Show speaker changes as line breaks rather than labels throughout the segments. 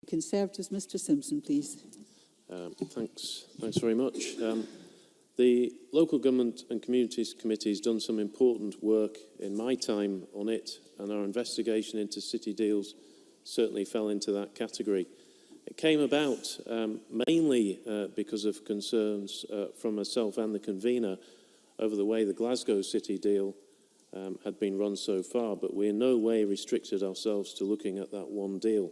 Conservatives, Mr Simpson, please.
Thanks very much. The Local Government and Communities Committee has done some important work in my time on it, and our investigation into city deals certainly fell into that category. It came about mainly because of concerns from myself and the convener over the way the Glasgow City deal had been run so far, but we in no way restricted ourselves to looking at that one deal.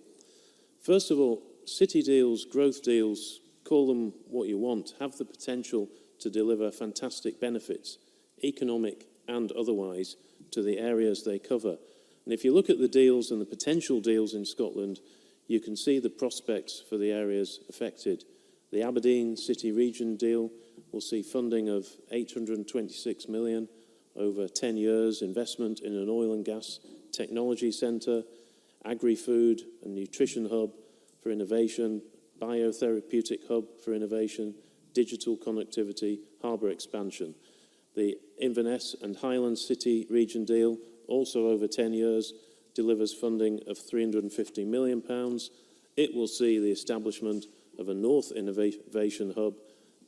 First of all, city deals, growth deals, call them what you want, have the potential to deliver fantastic benefits, economic and otherwise, to the areas they cover. And if you look at the deals and the potential deals in Scotland, you can see the prospects for the areas affected. The Aberdeen City Region deal will see funding of 826 million over 10 years, investment in an oil and gas technology centre, agri-food and nutrition hub for innovation, biotherapeutic hub for innovation, digital connectivity, harbour expansion. The Inverness and Highlands City Region deal, also over 10 years, delivers funding of £350 million. It will see the establishment of a North Innovation Hub,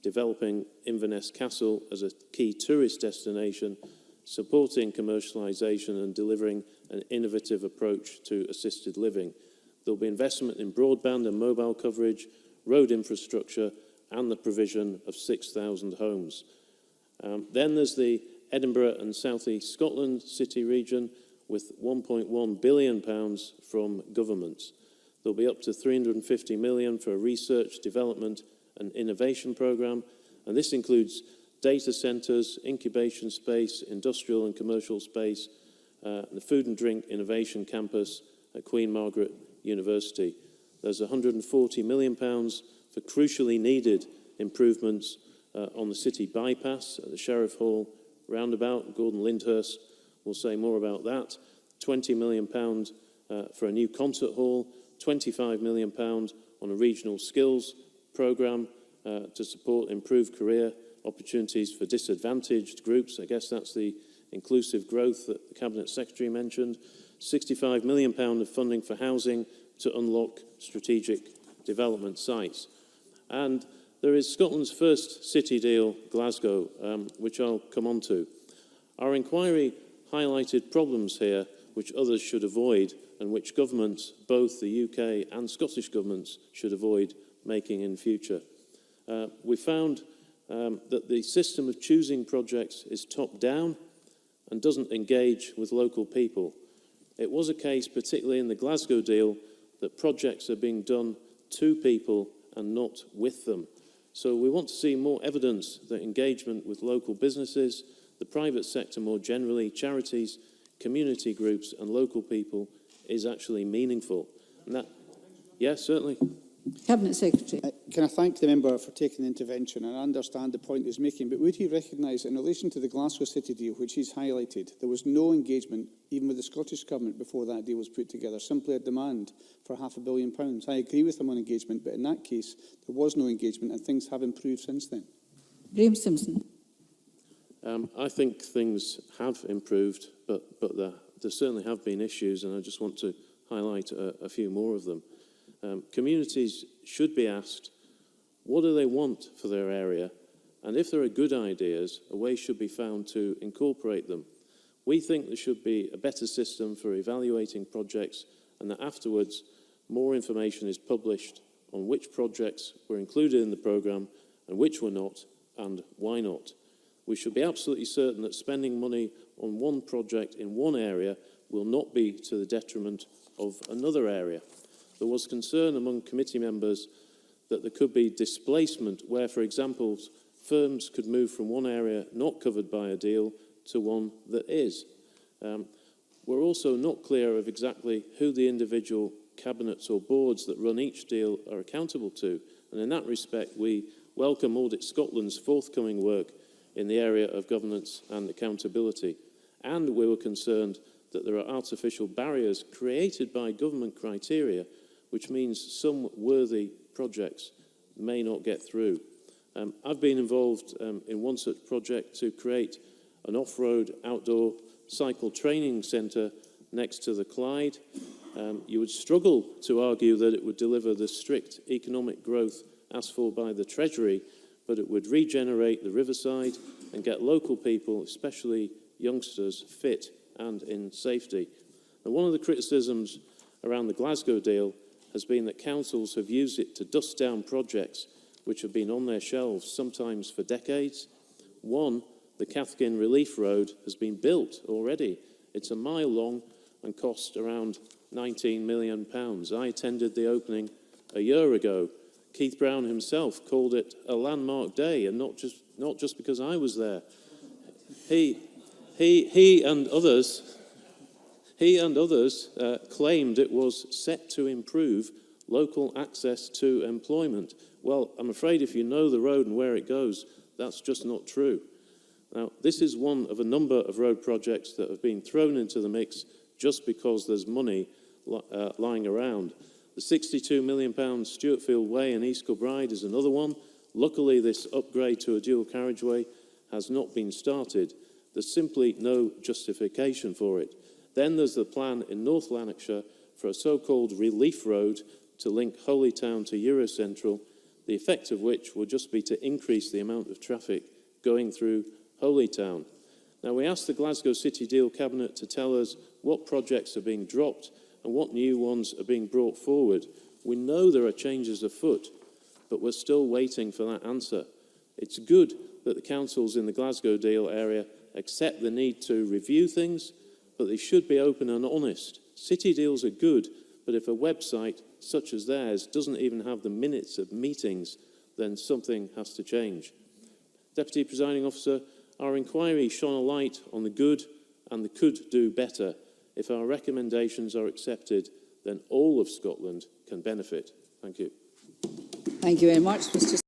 developing Inverness Castle as a key tourist destination, supporting commercialisation and delivering an innovative approach to assisted living. There will be investment in broadband and mobile coverage, road infrastructure, and the provision of 6,000 homes. Then there's the Edinburgh and South East Scotland City Region with £1.1 billion from governments. There'll be up to £350 million for a research, development and innovation programme, and this includes data centres, incubation space, industrial and commercial space, the food and drink innovation campus at Queen Margaret University. There's £140 million for crucially needed improvements on the city bypass at the Sheriff Hall roundabout. Gordon Lyndhurst will say more about that. £20 million for a new concert hall, £25 million on a regional skills programme to support improved career opportunities for disadvantaged groups. I guess that's the inclusive growth that the Cabinet Secretary mentioned. £65 million of funding for housing to unlock strategic development sites. And there is Scotland's first city deal, Glasgow, which I'll come on to. Our inquiry highlighted problems here which others should avoid and which governments, both the UK and Scottish governments, should avoid making in future. We found that the system of choosing projects is top-down and doesn't engage with local people. It was a case, particularly in the Glasgow deal, that projects are being done to people and not with them. So we want to see more evidence that engagement with local businesses, the private sector more generally, charities, community groups and local people is actually meaningful. And that, yes, certainly.
Cabinet Secretary.
Can I thank the member for taking the intervention? And I understand the point he's making, but would he recognise in relation to the Glasgow City deal, which he's highlighted, there was no engagement, even with the Scottish Government, before that deal was put together, simply a demand for £500 million. I agree with him on engagement, but in that case, there was no engagement and things have improved since then.
Graham Simpson.
I think things have improved, but there certainly have been issues, and I just want to highlight a few more of them. Communities should be asked, what do they want for their area? And if there are good ideas, a way should be found to incorporate them. We think there should be a better system for evaluating projects and that afterwards more information is published on which projects were included in the programme and which were not, and why not. We should be absolutely certain that spending money on one project in one area will not be to the detriment of another area. There was concern among committee members that there could be displacement where, for example, firms could move from one area not covered by a deal to one that is. We're also not clear of exactly who the individual cabinets or boards that run each deal are accountable to. And in that respect, we welcome Audit Scotland's forthcoming work in the area of governance and accountability. And we were concerned that there are artificial barriers created by government criteria, which means some worthy projects may not get through. I've been involved in one such project to create an off-road outdoor cycle training centre next to the Clyde. you would struggle to argue that it would deliver the strict economic growth asked for by the Treasury, but it would regenerate the riverside and get local people, especially youngsters, fit and in safety. And one of the criticisms around the Glasgow deal has been that councils have used it to dust down projects which have been on their shelves, sometimes for decades. One, the Cathkin Relief Road, has been built already. It's a mile long and cost around £19 million. I attended the opening a year ago. Keith Brown himself called it a landmark day, and not just because I was there. He and others claimed it was set to improve local access to employment. Well, I'm afraid if you know the road and where it goes, that's just not true. Now, this is one of a number of road projects that have been thrown into the mix just because there's money lying around. The £62 million Stuartfield Way in East Kilbride is another one. Luckily, this upgrade to a dual carriageway has not been started. There's simply no justification for it. Then there's the plan in North Lanarkshire for a so-called relief road to link Holytown to Eurocentral, the effect of which will just be to increase the amount of traffic going through Holytown. Now, we asked the Glasgow City Deal Cabinet to tell us what projects are being dropped and what new ones are being brought forward. We know there are changes afoot, but we're still waiting for that answer. It's good that the councils in the Glasgow Deal area accept the need to review things, but they should be open and honest. City deals are good, but if a website such as theirs doesn't even have the minutes of meetings, then something has to change. Deputy Presiding Officer, our inquiry shone a light on the good and the could do better. If our recommendations are accepted, then all of Scotland can benefit. Thank you.
Thank you very much, Mr.